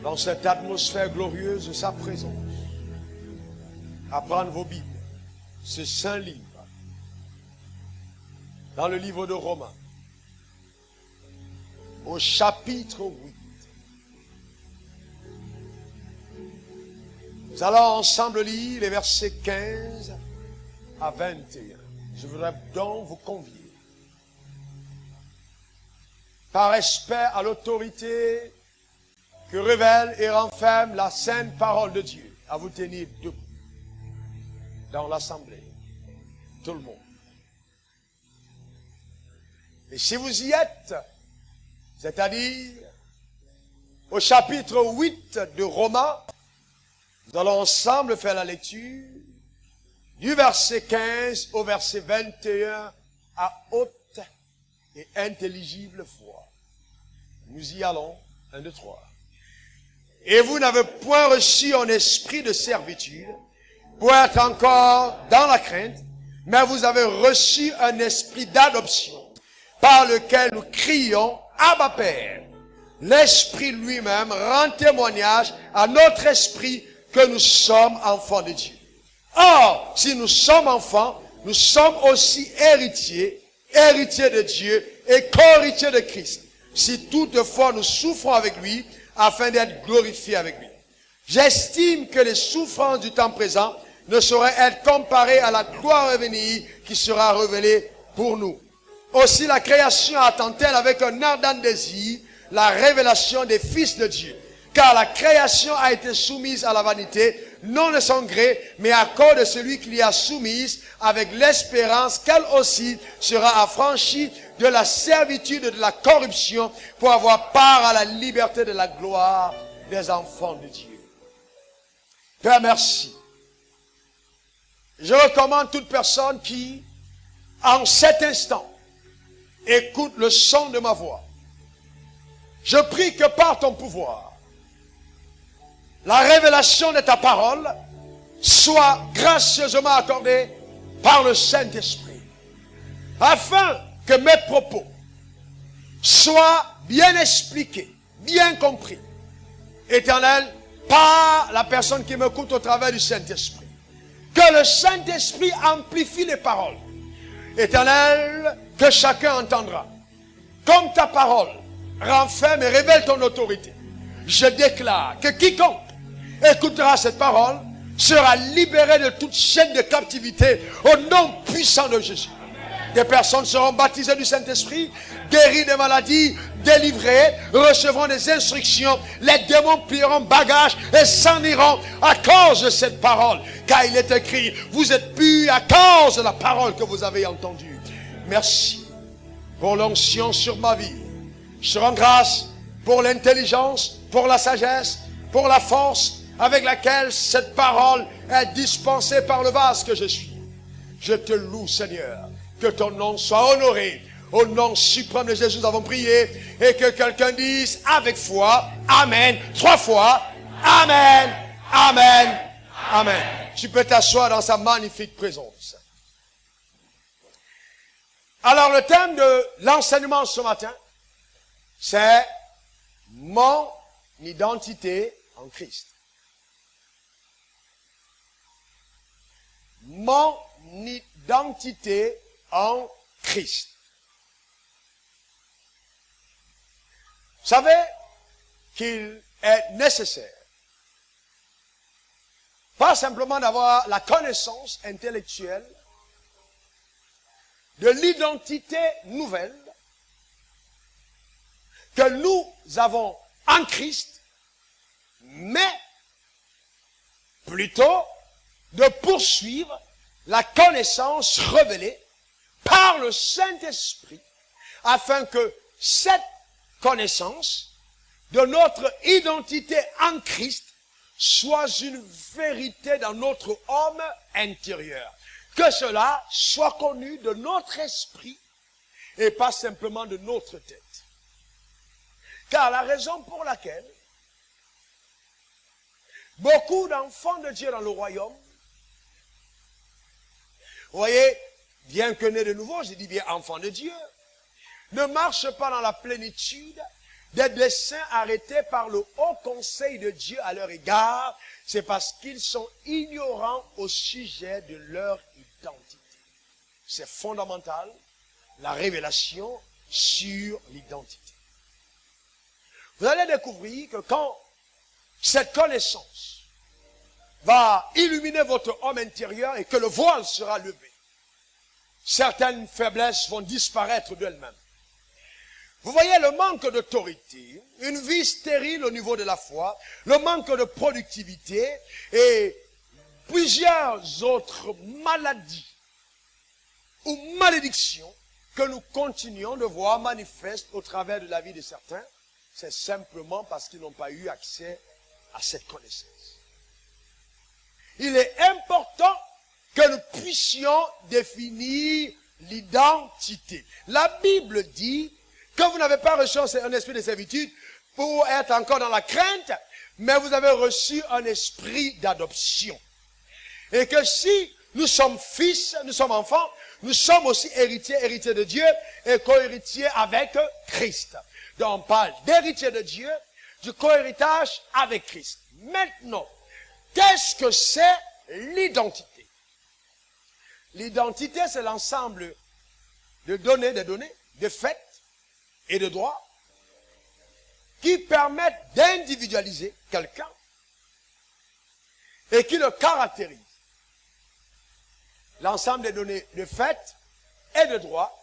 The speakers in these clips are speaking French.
dans cette atmosphère glorieuse de sa présence, à prendre vos Bibles, ce saint livre, dans le livre de Romains, au chapitre 8. Nous allons ensemble lire les versets 15 à 21. Je voudrais donc vous convier, par respect à l'autorité que révèle et renferme la sainte parole de Dieu, à vous tenir debout dans l'assemblée, tout le monde. Et si vous y êtes, c'est-à-dire au chapitre 8 de Romains, nous allons ensemble faire la lecture du verset 15 au verset 21 à haute et intelligible voix. Nous y allons, 1, 2, 3. Et vous n'avez point reçu un esprit de servitude pour être encore dans la crainte, mais vous avez reçu un esprit d'adoption par lequel nous crions « Abba Père ». L'Esprit lui-même rend témoignage à notre esprit que nous sommes enfants de Dieu. Or, si nous sommes enfants, nous sommes aussi héritiers, héritiers de Dieu et co-héritiers de Christ. Si toutefois nous souffrons avec lui, afin d'être glorifiés avec lui. J'estime que les souffrances du temps présent ne sauraient être comparées à la gloire à venir qui sera révélée pour nous. Aussi la création attend-elle avec un ardent désir la révélation des fils de Dieu. Car la création a été soumise à la vanité, non de son gré, mais à cause de celui qui l'y a soumise, avec l'espérance qu'elle aussi sera affranchie de la servitude et de la corruption, pour avoir part à la liberté de la gloire des enfants de Dieu. Père, merci. Je recommande toute personne qui, en cet instant, écoute le son de ma voix. Je prie que par ton pouvoir, la révélation de ta parole soit gracieusement accordée par le Saint-Esprit, afin que mes propos soient bien expliqués, bien compris, Éternel, par la personne qui m'écoute au travers du Saint-Esprit. Que le Saint-Esprit amplifie les paroles. Éternel, que chacun entendra. Comme ta parole renferme et révèle ton autorité, je déclare que quiconque écoutera cette parole sera libéré de toute chaîne de captivité au nom puissant de Jésus. Des personnes seront baptisées du Saint-Esprit, guéries des maladies, délivrées, recevront des instructions, les démons plieront bagages et s'en iront à cause de cette parole. Car il est écrit, vous êtes purs à cause de la parole que vous avez entendue. Merci pour l'onction sur ma vie. Je rends grâce pour l'intelligence, pour la sagesse, pour la force avec laquelle cette parole est dispensée par le vase que je suis. Je te loue, Seigneur. Que ton nom soit honoré. Au nom suprême de Jésus, nous avons prié. Et que quelqu'un dise avec foi, Amen, 3 fois, Amen, Amen, Amen. Tu peux t'asseoir dans sa magnifique présence. Alors le thème de l'enseignement ce matin, c'est mon identité en Christ. Mon identité en Christ. Vous savez qu'il est nécessaire, pas simplement d'avoir la connaissance intellectuelle de l'identité nouvelle que nous avons en Christ, mais plutôt de poursuivre la connaissance révélée par le Saint-Esprit, afin que cette connaissance de notre identité en Christ soit une vérité dans notre homme intérieur. Que cela soit connu de notre esprit et pas simplement de notre tête. Car la raison pour laquelle beaucoup d'enfants de Dieu dans le royaume, vous voyez, bien que né de nouveau, je dis bien enfant de Dieu, ne marchent pas dans la plénitude des desseins arrêtés par le haut conseil de Dieu à leur égard, c'est parce qu'ils sont ignorants au sujet de leur identité. C'est fondamental, la révélation sur l'identité. Vous allez découvrir que quand cette connaissance va illuminer votre homme intérieur et que le voile sera levé, certaines faiblesses vont disparaître d'elles-mêmes. Vous voyez le manque d'autorité, une vie stérile au niveau de la foi, le manque de productivité et plusieurs autres maladies ou malédictions que nous continuons de voir manifestes au travers de la vie de certains, c'est simplement parce qu'ils n'ont pas eu accès à cette connaissance. Il est important que nous puissions définir l'identité. La Bible dit que vous n'avez pas reçu un esprit de servitude pour être encore dans la crainte, mais vous avez reçu un esprit d'adoption. Et que si nous sommes fils, nous sommes enfants, nous sommes aussi héritiers de Dieu et co-héritiers avec Christ. Donc on parle d'héritier de Dieu, du co-héritage avec Christ. Maintenant, qu'est-ce que c'est l'identité? L'identité, c'est l'ensemble de données, de faits et de droits qui permettent d'individualiser quelqu'un et qui le caractérisent. L'ensemble des données de faits et de droits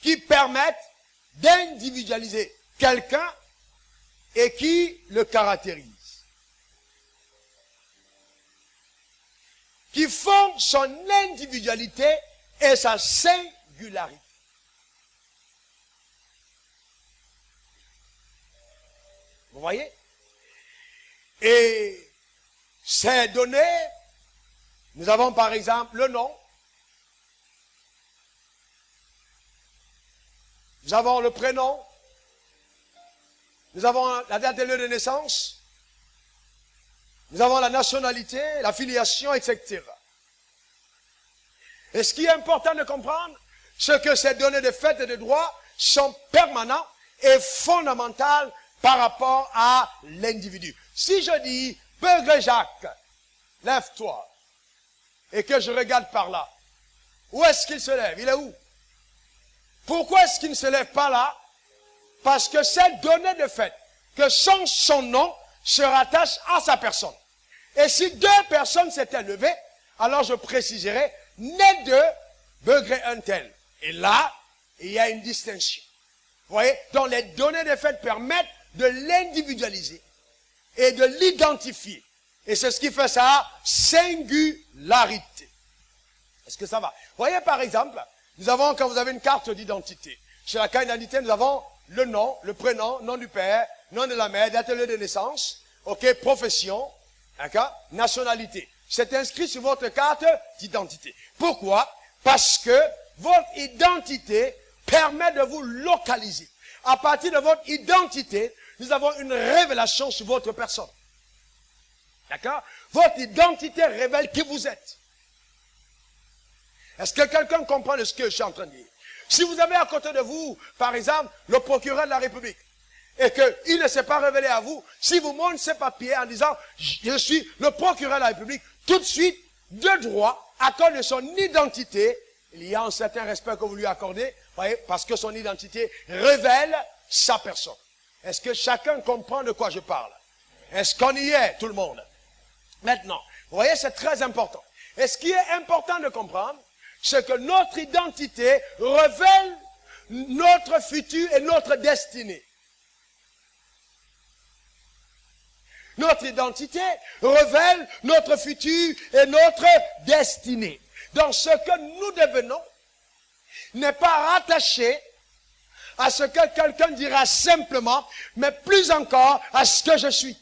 qui permettent d'individualiser quelqu'un et qui le caractérisent. Qui font son individualité et sa singularité. Vous voyez? Et ces données, nous avons par exemple le nom, nous avons le prénom, nous avons la date de lieu de naissance, nous avons la nationalité, la filiation, etc. Et ce qui est important de comprendre, c'est que ces données de fait et de droit sont permanentes et fondamentales par rapport à l'individu. Si je dis, Beugre Jacques, lève-toi, et que je regarde par là, où est-ce qu'il se lève? Il est où? Pourquoi est-ce qu'il ne se lève pas là? Parce que cette donnée de fait, que son nom, se rattache à sa personne. Et si deux personnes s'étaient levées, alors je préciserai, né de Beugre un tel. Et là, il y a une distinction. Vous voyez? Donc les données de fait permettent de l'individualiser et de l'identifier. Et c'est ce qui fait sa singularité. Est-ce que ça va? Vous voyez par exemple, nous avons, quand vous avez une carte d'identité, chez la carte d'identité, nous avons le nom, le prénom, nom du père, nom de la mère, date de naissance, ok, profession, d'accord, nationalité. C'est inscrit sur votre carte d'identité. Pourquoi? Parce que votre identité permet de vous localiser. À partir de votre identité, nous avons une révélation sur votre personne. D'accord? Votre identité révèle qui vous êtes. Est-ce que quelqu'un comprend ce que je suis en train de dire? Si vous avez à côté de vous, par exemple, le procureur de la République, et qu'il ne s'est pas révélé à vous, si vous montrez ces papiers en disant « Je suis le procureur de la République », tout de suite, de droit, à cause de son identité, il y a un certain respect que vous lui accordez, voyez, parce que son identité révèle sa personne. Est-ce que chacun comprend de quoi je parle? Est-ce qu'on y est, tout le monde? Maintenant, vous voyez, c'est très important. Et ce qui est important de comprendre, c'est que notre identité révèle notre futur et notre destinée. Notre identité révèle notre futur et notre destinée. Donc ce que nous devenons n'est pas rattaché à ce que quelqu'un dira simplement, mais plus encore à ce que je suis.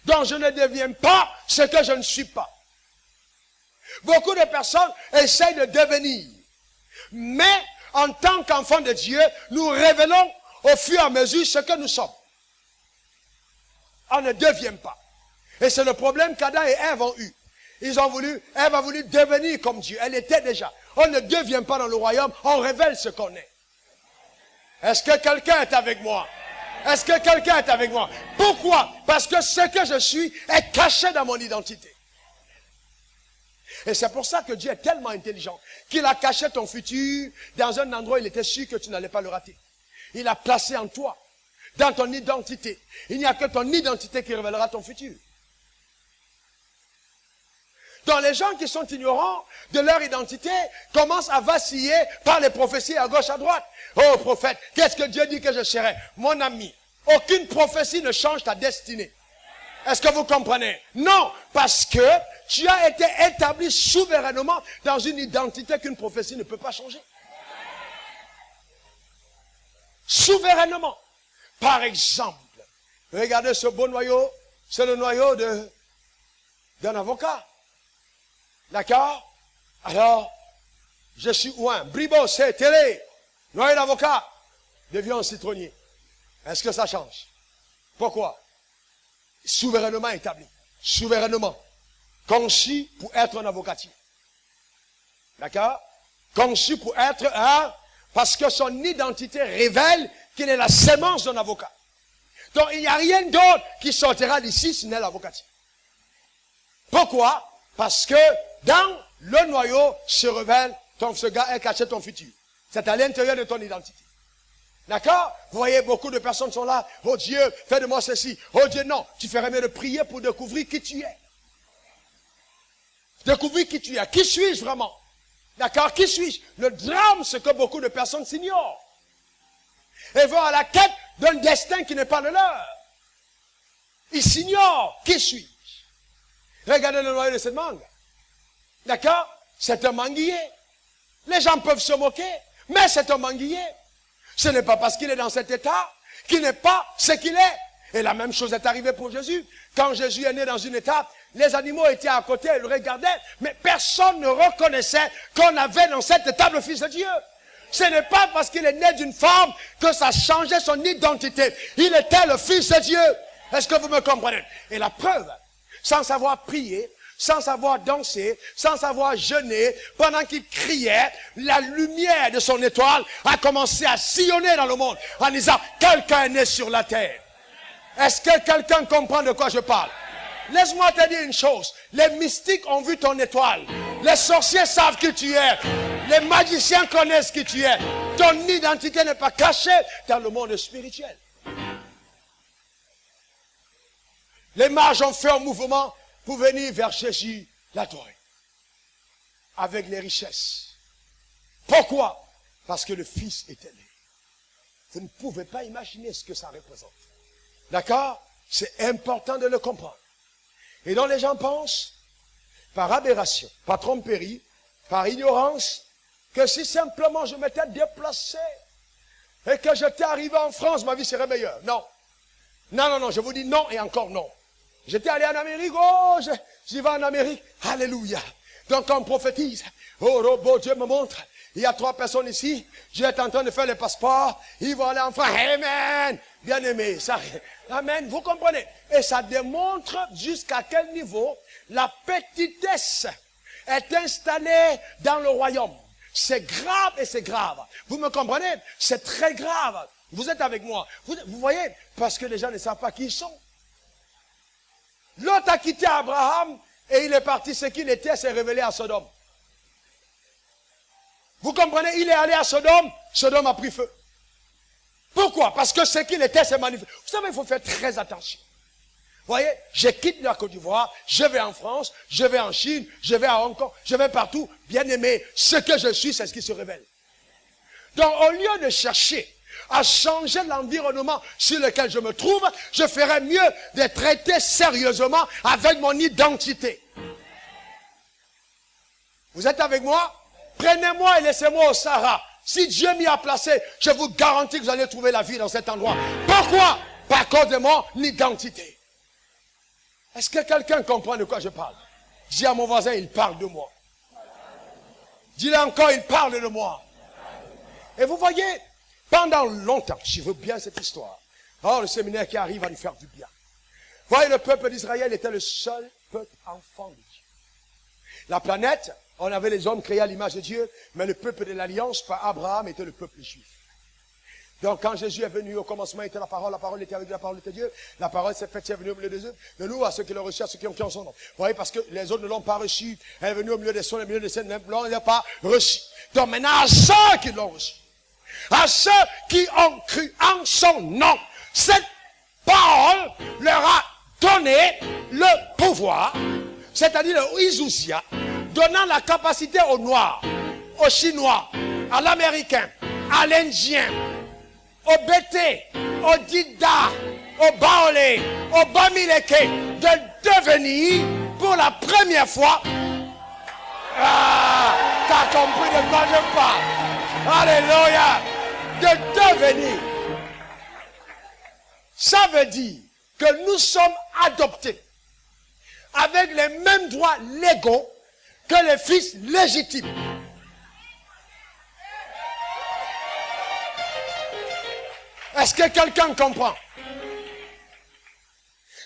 Donc je ne deviens pas ce que je ne suis pas. Beaucoup de personnes essayent de devenir. Mais en tant qu'enfants de Dieu, nous révélons au fur et à mesure ce que nous sommes. On ne devient pas. Et c'est le problème qu'Adam et Ève ont eu. Ève a voulu devenir comme Dieu. Elle était déjà. On ne devient pas dans le royaume, on révèle ce qu'on est. Est-ce que quelqu'un est avec moi? Est-ce que quelqu'un est avec moi? Pourquoi? Parce que ce que je suis est caché dans mon identité. Et c'est pour ça que Dieu est tellement intelligent qu'il a caché ton futur dans un endroit où il était sûr que tu n'allais pas le rater. Il a placé en toi, dans ton identité. Il n'y a que ton identité qui révélera ton futur. Donc les gens qui sont ignorants de leur identité commencent à vaciller par les prophéties à gauche, à droite. Oh prophète, qu'est-ce que Dieu dit que je serai? Mon ami, aucune prophétie ne change ta destinée. Est-ce que vous comprenez? Non, parce que tu as été établi souverainement dans une identité qu'une prophétie ne peut pas changer. Souverainement. Par exemple, regardez ce beau noyau, c'est le noyau d'un avocat. D'accord? Alors, je suis ouin. Bribo, c'est télé. Noyau d'avocat devient un citronnier. Est-ce que ça change? Pourquoi? Souverainement établi. Souverainement. Conçu pour être un avocatier. D'accord? Conçu pour être un... Parce que son identité révèle qu'il est la sémence d'un avocat. Donc il n'y a rien d'autre qui sortira d'ici si ce n'est l'avocatier. Pourquoi? Parce que dans le noyau se révèle, ce gars est caché ton futur. C'est à l'intérieur de ton identité. D'accord? Vous voyez, beaucoup de personnes sont là. Oh Dieu, fais de moi ceci. Oh Dieu, non. Tu ferais mieux de prier pour découvrir qui tu es. Découvrir qui tu es. Qui suis-je vraiment? D'accord? Qui suis-je? Le drame, c'est que beaucoup de personnes s'ignorent. Et vont à la quête d'un destin qui n'est pas le leur. Ils s'ignorent. Qui suis-je? Regardez le noyau de cette mangue. D'accord? C'est un manguier. Les gens peuvent se moquer, mais c'est un manguier. Ce n'est pas parce qu'il est dans cet état qu'il n'est pas ce qu'il est. Et la même chose est arrivée pour Jésus. Quand Jésus est né dans une étape, les animaux étaient à côté, ils le regardaient, mais personne ne reconnaissait qu'on avait dans cette étape le Fils de Dieu. Ce n'est pas parce qu'il est né d'une femme que ça changeait son identité. Il était le Fils de Dieu. Est-ce que vous me comprenez? Et la preuve, sans savoir prier, sans savoir danser, sans savoir jeûner, pendant qu'il criait, la lumière de son étoile a commencé à sillonner dans le monde en disant, quelqu'un est né sur la terre. Est-ce que quelqu'un comprend de quoi je parle? Laisse-moi te dire une chose. Les mystiques ont vu ton étoile. Les sorciers savent qui tu es. Les magiciens connaissent qui tu es. Ton identité n'est pas cachée dans le monde spirituel. Les mages ont fait un mouvement pour venir vers Jésus l'adorer. Avec les richesses. Pourquoi? Parce que le Fils était né. Vous ne pouvez pas imaginer ce que ça représente. D'accord? C'est important de le comprendre. Et donc les gens pensent, par aberration, par tromperie, par ignorance, que si simplement je m'étais déplacé et que j'étais arrivé en France, ma vie serait meilleure. Non. Non, non, non, je vous dis non et encore non. J'étais allé en Amérique, oh, j'y vais en Amérique, alléluia. Donc on prophétise, oh, robot, Dieu me montre, il y a 3 personnes ici, Dieu est en train de faire les passeports, ils vont aller en France, amen, bien aimé, ça, amen, vous comprenez. Et ça démontre jusqu'à quel niveau la petitesse est installée dans le royaume. C'est grave et c'est grave. Vous me comprenez? C'est très grave. Vous êtes avec moi. Vous voyez? Parce que les gens ne savent pas qui ils sont. Lot a quitté Abraham et il est parti. Ce qu'il était s'est révélé à Sodome. Vous comprenez? Il est allé à Sodome. Sodome a pris feu. Pourquoi? Parce que ce qu'il était s'est manifesté. Vous savez, il faut faire très attention. Vous voyez? Je quitte la Côte d'Ivoire, je vais en France, je vais en Chine, je vais à Hong Kong, je vais partout. Bien aimé, ce que je suis, c'est ce qui se révèle. Donc, au lieu de chercher à changer l'environnement sur lequel je me trouve, je ferais mieux de traiter sérieusement avec mon identité. Vous êtes avec moi? Prenez-moi et laissez-moi au Sahara. Si Dieu m'y a placé, je vous garantis que vous allez trouver la vie dans cet endroit. Pourquoi? Par cause de mon identité. Est-ce que quelqu'un comprend de quoi je parle? Dis à mon voisin, il parle de moi. Dis-le encore, il parle de moi. Et vous voyez, pendant longtemps, je veux bien cette histoire. Oh, le séminaire qui arrive va nous faire du bien. Vous voyez, le peuple d'Israël était le seul peuple enfant de Dieu. La planète, on avait les hommes créés à l'image de Dieu, mais le peuple de l'Alliance par Abraham était le peuple juif. Donc, quand Jésus est venu, au commencement était la parole était avec Dieu, la parole était Dieu, la parole s'est faite, elle est venue au milieu des eux, de nous, à ceux qui l'ont reçu, à ceux qui ont cru en son nom. Vous voyez, parce que les autres ne l'ont pas reçu, elle est venue au milieu des sons, au milieu des scènes, même l'on ne l'a pas reçu. Donc, maintenant, à ceux qui l'ont reçu, à ceux qui ont cru en son nom, cette parole leur a donné le pouvoir, c'est-à-dire le Izousia, donnant la capacité aux Noirs, aux Chinois, à l'Américain, à l'Indien, au Bété, au Dida, au Baolé, au Bamileke, de devenir pour la première fois. Ah, t'as compris de quoi je parle. Alléluia. De devenir. Ça veut dire que nous sommes adoptés avec les mêmes droits légaux que les fils légitimes. Est-ce que quelqu'un comprend?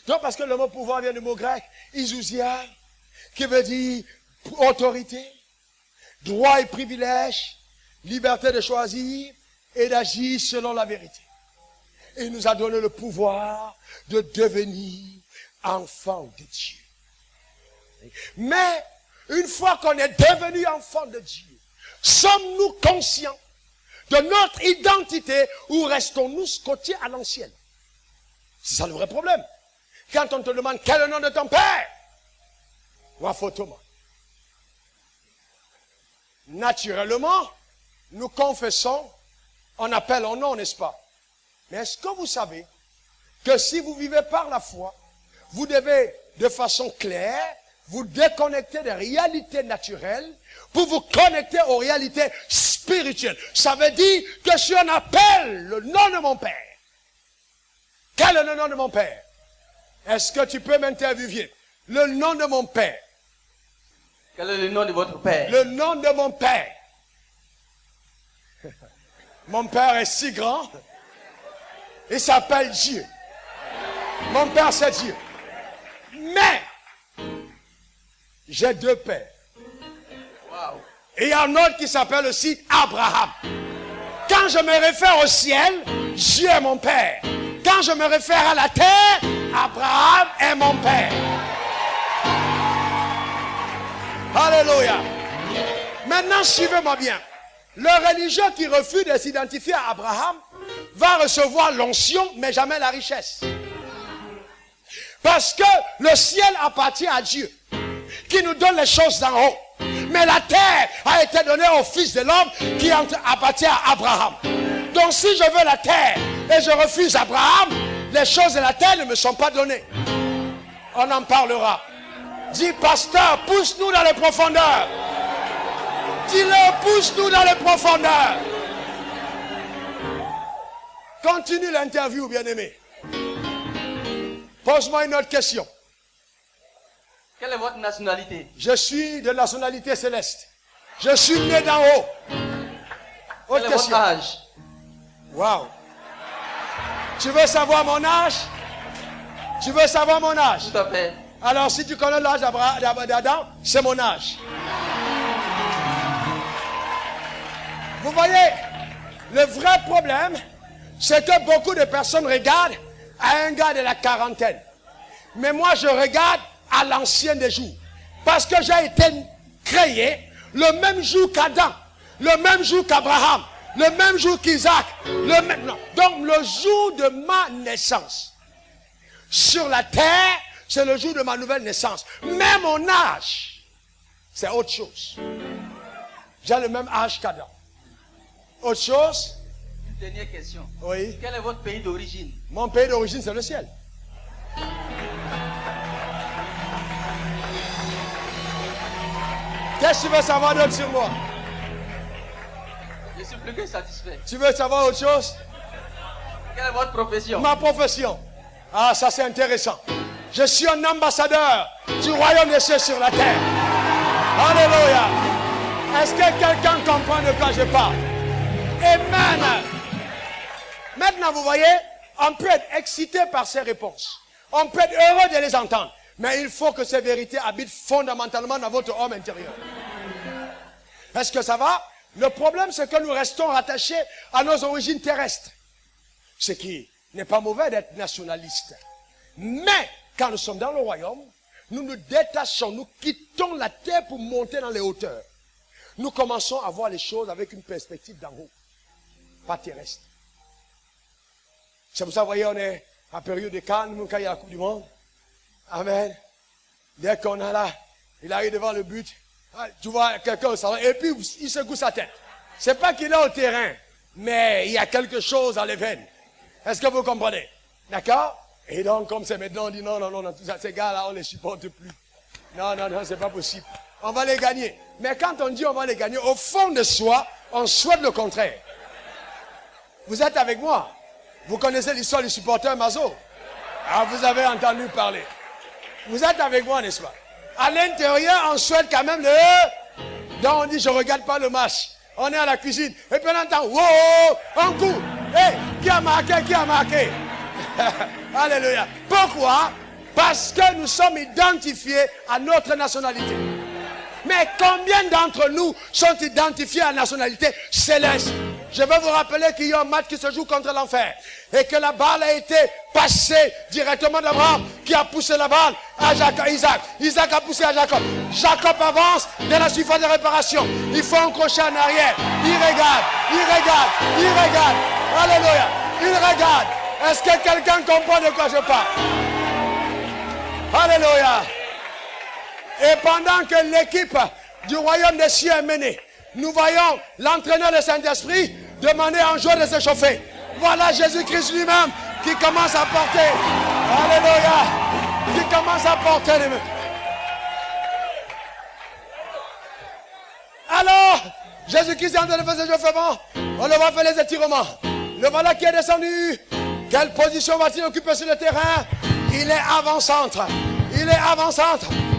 Non, parce que le mot pouvoir vient du mot grec, Izousia, qui veut dire autorité, droit et privilège, liberté de choisir et d'agir selon la vérité. Et il nous a donné le pouvoir de devenir enfant de Dieu. Mais, une fois qu'on est devenu enfant de Dieu, sommes-nous conscients de notre identité ou restons-nous scotchés à l'ancienne? C'est ça le vrai problème. Quand on te demande quel est le nom de ton père, Wafotoma. Naturellement, nous confessons, on appelle un nom, n'est-ce pas? Mais est-ce que vous savez que si vous vivez par la foi, vous devez de façon claire vous déconnecter des réalités naturelles pour vous connecter aux réalités spirituelles. Ça veut dire que si on appelle le nom de mon père, quel est le nom de mon père? Est-ce que tu peux m'interviewer? Le nom de mon père. Quel est le nom de votre père? Le nom de mon père. Mon père est si grand. Il s'appelle Dieu. Mon père, c'est Dieu. Mais, j'ai deux pères. Wow. Et il y a un autre qui s'appelle aussi Abraham. Quand je me réfère au ciel, Dieu est mon père. Quand je me réfère à la terre, Abraham est mon père. Alléluia. Maintenant, suivez-moi bien. Le religieux qui refuse de s'identifier à Abraham va recevoir l'onction, mais jamais la richesse. Parce que le ciel appartient à Dieu, qui nous donne les choses d'en haut. Mais la terre a été donnée au Fils de l'homme qui appartient à Abraham. Donc si je veux la terre et je refuse Abraham, les choses de la terre ne me sont pas données. On en parlera. Dis, pasteur, pousse-nous dans les profondeurs. Dis-le, pousse-nous dans les profondeurs. Continue l'interview, bien-aimé. Pose-moi une autre question. Quelle est votre nationalité? Je suis de nationalité céleste. Je suis né d'en haut. Quel est votre âge? Wow. Tu veux savoir mon âge? Tu veux savoir mon âge? Tout à fait. Alors, si tu connais l'âge d'Adam, c'est mon âge. Vous voyez, le vrai problème, c'est que beaucoup de personnes regardent à un gars de la quarantaine. Mais moi, je regarde à l'ancien des jours. Parce que j'ai été créé le même jour qu'Adam, le même jour qu'Abraham, le même jour qu'Isaac, donc le jour de ma naissance. Sur la terre, c'est le jour de ma nouvelle naissance. Mais mon âge, c'est autre chose. J'ai le même âge qu'Adam. Autre chose? Une dernière question. Oui. Quel est votre pays d'origine? Mon pays d'origine, c'est le ciel. Qu'est-ce que tu veux savoir d'autre sur moi? Je suis plus que satisfait. Tu veux savoir autre chose? Quelle est votre profession? Ma profession. Ah, ça c'est intéressant. Je suis un ambassadeur du royaume des cieux sur la terre. Alléluia. Est-ce que quelqu'un comprend de quoi je parle? Amen. Maintenant, vous voyez, on peut être excité par ces réponses. On peut être heureux de les entendre. Mais il faut que ces vérités habitent fondamentalement dans votre homme intérieur. Est-ce que ça va? Le problème, c'est que nous restons rattachés à nos origines terrestres. Ce qui n'est pas mauvais d'être nationaliste. Mais, quand nous sommes dans le royaume, nous nous détachons, nous quittons la terre pour monter dans les hauteurs. Nous commençons à voir les choses avec une perspective d'en haut, pas terrestre. C'est pour ça, vous voyez, on est en période de calme quand il y a la Coupe du Monde. Amen. Dès qu'on a là, il arrive devant le but, tu vois quelqu'un au salon, et puis il secoue sa tête. C'est pas qu'il est au terrain, mais il y a quelque chose dans les veines. Est-ce que vous comprenez? D'accord? Et donc, comme c'est maintenant, on dit non, ces gars-là, on ne les supporte plus. Non, c'est pas possible. On va les gagner. Mais quand on dit on va les gagner, au fond de soi, on souhaite le contraire. Vous êtes avec moi? Vous connaissez l'histoire du supporter Mazo? Ah, vous avez entendu parler. Vous êtes avec moi, n'est-ce pas? À l'intérieur, on souhaite quand même le... Donc on dit, je ne regarde pas le match. On est à la cuisine. Et puis on entend, wow, un coup. Hey, qui a marqué? Alléluia. Pourquoi? Parce que nous sommes identifiés à notre nationalité. Mais combien d'entre nous sont identifiés à la nationalité céleste? Je vais vous rappeler qu'il y a un match qui se joue contre l'enfer. Et que la balle a été passée directement d'Abraham, qui a poussé la balle à Isaac. Isaac a poussé à Jacob. Jacob avance dans la surface de réparation. Il faut un crochet en arrière. Il regarde. Alléluia. Il regarde. Est-ce que quelqu'un comprend de quoi je parle? Alléluia. Et pendant que l'équipe du royaume des cieux est menée, nous voyons l'entraîneur de Saint-Esprit demander à un joueur de s'échauffer. Voilà Jésus-Christ lui-même qui commence à porter. Alléluia. Qui commence à porter les mains. Alors, Jésus-Christ est en train de faire ses échauffements. On le voit faire les étirements. Le voilà qui est descendu. Quelle position va-t-il occuper sur le terrain? Il est avant-centre.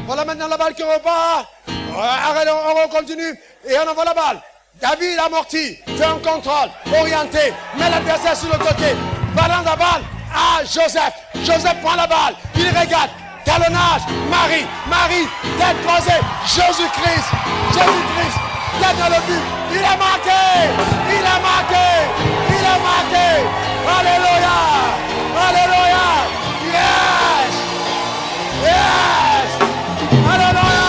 Voilà maintenant la balle qui repart. Arrête, on continue. Et on envoie la balle. David amorti, fait un contrôle, orienté, met l'adversaire sur le côté. Balance la balle à Joseph. Joseph prend la balle. Il regarde. Talonnage. Marie, tête croisée. Jésus-Christ, tête dans le but. Il a marqué. Alléluia. Yes. Alléluia.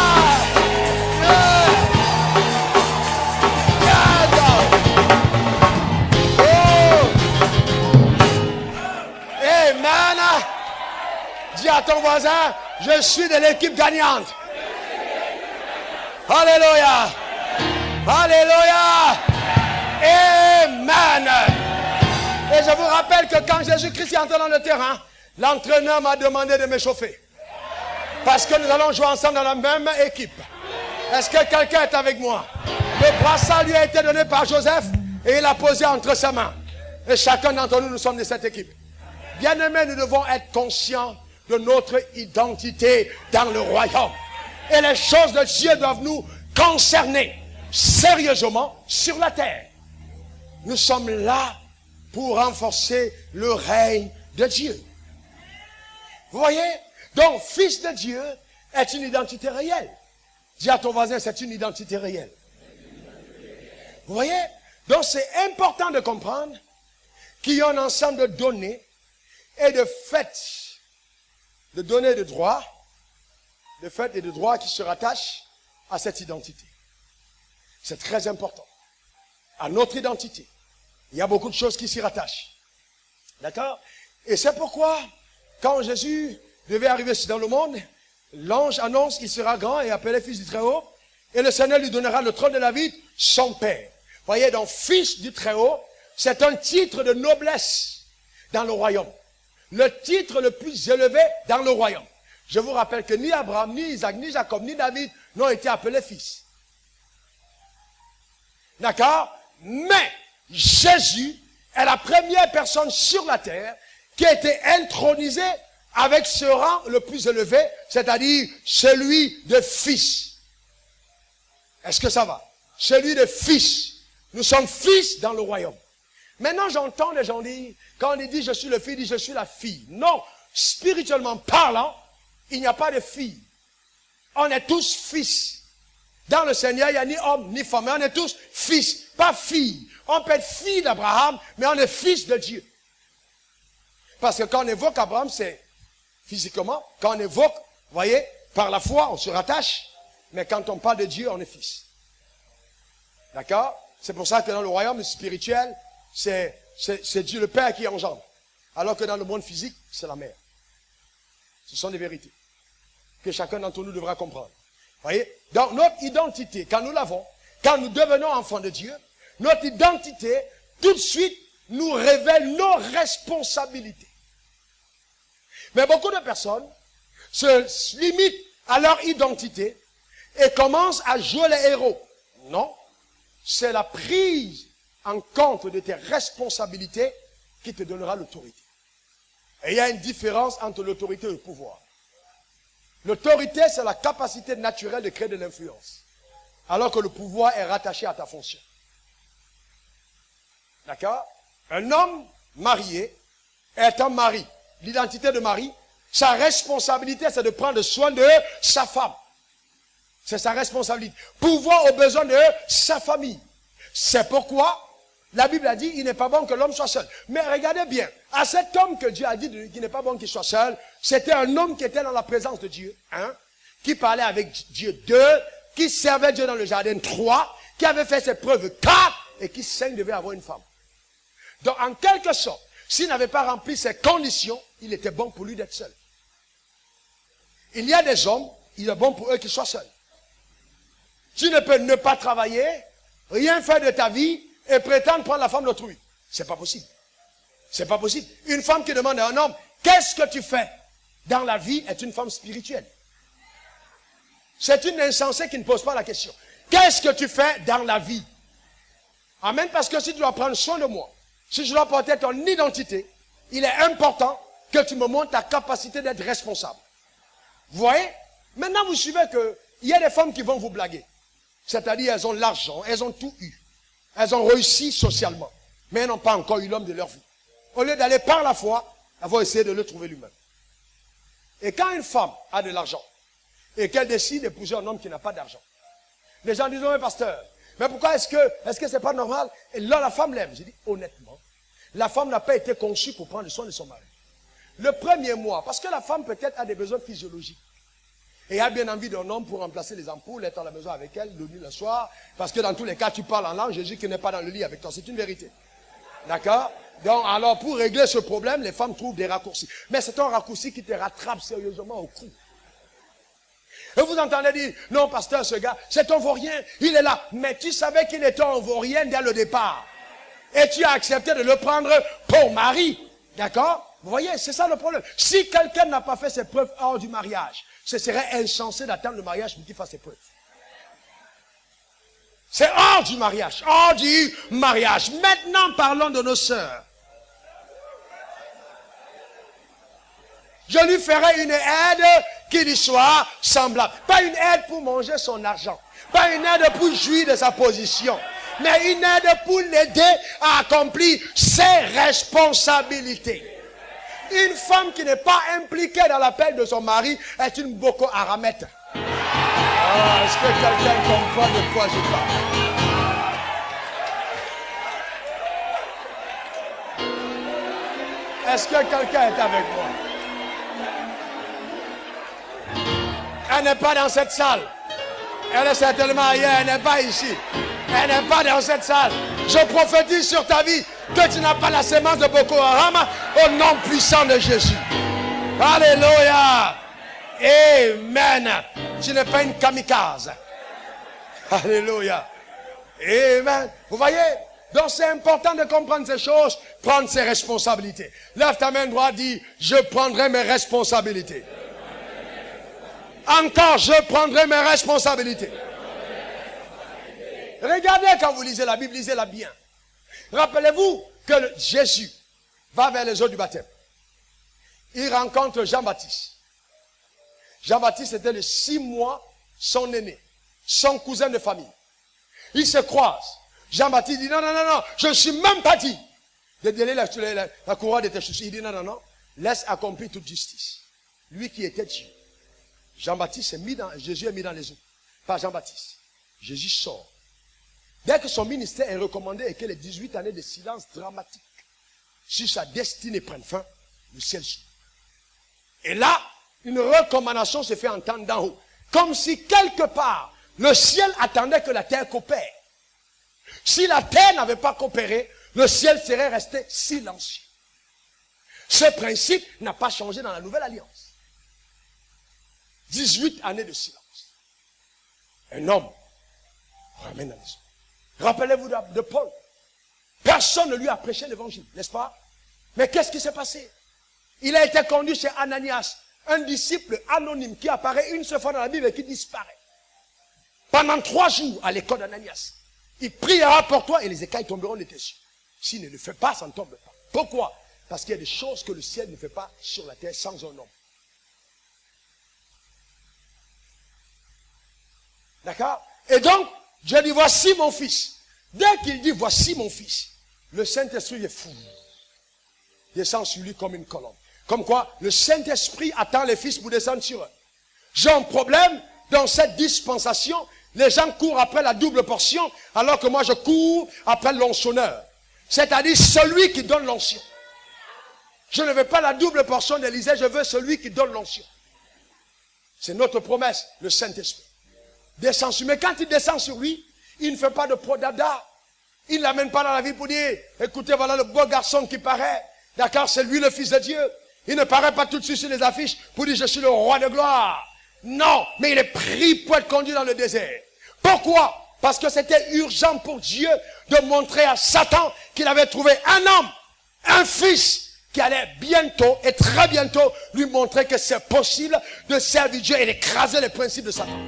Amen. Dis à ton voisin, je suis de l'équipe gagnante. Alléluia. Amen. Et je vous rappelle que quand Jésus-Christ est entré dans le terrain, l'entraîneur m'a demandé de m'échauffer. Parce que nous allons jouer ensemble dans la même équipe. Est-ce que quelqu'un est avec moi? Le brassard lui a été donné par Joseph et il a posé entre ses mains. Et chacun d'entre nous, nous sommes de cette équipe. Bien-aimés, nous devons être conscients de notre identité dans le royaume. Et les choses de Dieu doivent nous concerner sérieusement sur la terre. Nous sommes là pour renforcer le règne de Dieu. Vous voyez? Donc, fils de Dieu est une identité réelle. Dis à ton voisin, c'est une identité réelle. Vous voyez? Donc, c'est important de comprendre qu'il y a un ensemble de données et de faits, de données et de droits, de faits et de droits qui se rattachent à cette identité. C'est très important. À notre identité. Il y a beaucoup de choses qui s'y rattachent. D'accord? Et c'est pourquoi, quand Jésus devait arriver dans le monde, l'ange annonce qu'il sera grand et appelé fils du Très-Haut, et le Seigneur lui donnera le trône de David, son père. Voyez, donc, fils du Très-Haut, c'est un titre de noblesse dans le royaume. Le titre le plus élevé dans le royaume. Je vous rappelle que ni Abraham, ni Isaac, ni Jacob, ni David n'ont été appelés fils. D'accord? Mais Jésus est la première personne sur la terre qui a été intronisée avec ce rang le plus élevé, c'est-à-dire celui de fils. Est-ce que ça va? Celui de fils. Nous sommes fils dans le royaume. Maintenant, j'entends les gens dire, quand on dit je suis le fils, dit je suis la fille. Non, spirituellement parlant, il n'y a pas de fille. On est tous fils. Dans le Seigneur, il n'y a ni homme ni femme, mais on est tous fils, pas filles. On peut être fille d'Abraham, mais on est fils de Dieu. Parce que quand on évoque Abraham, c'est physiquement. Quand on évoque, vous voyez, par la foi, on se rattache. Mais quand on parle de Dieu, on est fils. D'accord? C'est pour ça que dans le royaume spirituel, c'est Dieu le Père qui engendre. Alors que dans le monde physique, c'est la mère. Ce sont des vérités que chacun d'entre nous devra comprendre. Voyez? Donc notre identité, quand nous l'avons, quand nous devenons enfants de Dieu, notre identité, tout de suite, nous révèle nos responsabilités. Mais beaucoup de personnes se limitent à leur identité et commencent à jouer les héros. Non, c'est la prise en compte de tes responsabilités qui te donnera l'autorité. Et il y a une différence entre l'autorité et le pouvoir. L'autorité, c'est la capacité naturelle de créer de l'influence. Alors que le pouvoir est rattaché à ta fonction. D'accord? Un homme marié est un mari. L'identité de mari, sa responsabilité, c'est de prendre soin de sa femme. C'est sa responsabilité. Pouvoir aux besoins de sa famille. C'est pourquoi la Bible a dit, il n'est pas bon que l'homme soit seul. Mais regardez bien, à cet homme que Dieu a dit qu'il n'est pas bon qu'il soit seul, c'était un homme qui était dans la présence de Dieu, qui parlait avec Dieu 2, qui servait Dieu dans le jardin 3, qui avait fait ses preuves 4, et qui 5 devait avoir une femme. Donc, en quelque sorte, s'il n'avait pas rempli ces conditions, il était bon pour lui d'être seul. Il y a des hommes, il est bon pour eux qu'ils soient seuls. Tu ne peux ne pas travailler, rien faire de ta vie, et prétendre prendre la femme d'autrui. C'est pas possible. C'est pas possible. Une femme qui demande à un homme, qu'est-ce que tu fais dans la vie, est une femme spirituelle. C'est une insensée qui ne pose pas la question. Qu'est-ce que tu fais dans la vie? Amen, parce que si tu dois prendre soin de moi, si je dois porter ton identité, il est important que tu me montres ta capacité d'être responsable. Vous voyez? Maintenant, vous suivez que il y a des femmes qui vont vous blaguer. C'est-à-dire, elles ont l'argent, elles ont tout eu. Elles ont réussi socialement. Mais elles n'ont pas encore eu l'homme de leur vie. Au lieu d'aller par la foi, elles vont essayer de le trouver lui-même. Et quand une femme a de l'argent, et qu'elle décide d'épouser un homme qui n'a pas d'argent, les gens disent, oui, pasteur, mais pourquoi est-ce que c'est pas normal? Et là, la femme l'aime. J'ai dit, honnêtement, la femme n'a pas été conçue pour prendre soin de son mari. Le premier mois, parce que la femme peut-être a des besoins physiologiques. Et a bien envie d'un homme pour remplacer les ampoules, être à la maison avec elle, le nuit, le soir. Parce que dans tous les cas, tu parles en langue, Jésus qui n'est pas dans le lit avec toi. C'est une vérité. D'accord? Donc, alors, pour régler ce problème, les femmes trouvent des raccourcis. Mais c'est un raccourci qui te rattrape sérieusement au cou. Et vous entendez dire, non, pasteur, ce gars, c'est un vaurien, il est là. Mais tu savais qu'il était un vaurien dès le départ. Et tu as accepté de le prendre pour mari. D'accord? Vous voyez, c'est ça le problème. Si quelqu'un n'a pas fait ses preuves hors du mariage, ce serait insensé d'attendre le mariage pour qu'il fasse ses preuves. C'est hors du mariage. Hors du mariage. Maintenant, parlons de nos sœurs. Je lui ferai une aide qui lui soit semblable. Pas une aide pour manger son argent. Pas une aide pour jouir de sa position. Mais une aide pour l'aider à accomplir ses responsabilités. Une femme qui n'est pas impliquée dans l'appel de son mari est une Boko Haramette. Ah, est-ce que quelqu'un comprend de quoi je parle? Est-ce que quelqu'un est avec moi? Elle n'est pas dans cette salle. Elle est certainement ailleurs, elle n'est pas ici. Elle n'est pas dans cette salle. Je prophétise sur ta vie que tu n'as pas la sémence de Boko Haram au nom puissant de Jésus. Alléluia. Amen. Tu n'es pas une kamikaze. Alléluia. Amen. Vous voyez? Donc c'est important de comprendre ces choses, prendre ses responsabilités. Lève ta main droite, dis, je prendrai mes responsabilités. Encore, je prendrai mes responsabilités. Regardez quand vous lisez la Bible, lisez-la bien. Rappelez-vous que Jésus va vers les eaux du baptême. Il rencontre Jean-Baptiste. Jean-Baptiste était de 6 mois son aîné, son cousin de famille. Ils se croisent. Jean-Baptiste dit, non, non, non, non, je ne suis même pas dit de donner la couronne de tes soucis. Il dit, non, non, non, laisse accomplir toute justice. Lui qui était Dieu. Jean-Baptiste Jésus est mis dans les eaux. Pas Jean-Baptiste. Jésus sort. Dès que son ministère est recommandé et que les 18 années de silence dramatique sur sa destinée prennent fin, le ciel s'ouvre. Et là, une recommandation se fait entendre d'en haut. Comme si quelque part, le ciel attendait que la terre coopère. Si la terre n'avait pas coopéré, le ciel serait resté silencieux. Ce principe n'a pas changé dans la nouvelle alliance. 18 années de silence. Un homme ramène la maison. Rappelez-vous de Paul. Personne ne lui a prêché l'évangile, n'est-ce pas? Mais qu'est-ce qui s'est passé? Il a été conduit chez Ananias, un disciple anonyme qui apparaît une seule fois dans la Bible et qui disparaît. Pendant 3 jours à l'école d'Ananias. Il priera pour toi et les écailles tomberont de tes yeux. S'il ne le fait pas, ça ne tombe pas. Pourquoi? Parce qu'il y a des choses que le ciel ne fait pas sur la terre sans un homme. D'accord? Et donc, Dieu dit, voici mon fils. Dès qu'il dit, voici mon fils, le Saint-Esprit est fou. Il descend sur lui comme une colombe. Comme quoi, le Saint-Esprit attend les fils pour descendre sur eux. J'ai un problème dans cette dispensation. Les gens courent après la double portion, alors que moi je cours après l'onction-honneur. C'est-à-dire celui qui donne l'onction. Je ne veux pas la double portion d'Élisée, je veux celui qui donne l'onction. C'est notre promesse, le Saint-Esprit. Descend sur lui. Mais quand il descend sur lui, il ne fait pas de prodada. Il ne l'amène pas dans la vie pour dire, écoutez, voilà le beau garçon qui paraît. D'accord, c'est lui le Fils de Dieu. Il ne paraît pas tout de suite sur les affiches pour dire, je suis le roi de gloire. Non, mais il est pris pour être conduit dans le désert. Pourquoi? Parce que c'était urgent pour Dieu de montrer à Satan qu'il avait trouvé un homme, un fils, qui allait bientôt et très bientôt lui montrer que c'est possible de servir Dieu et d'écraser les principes de Satan.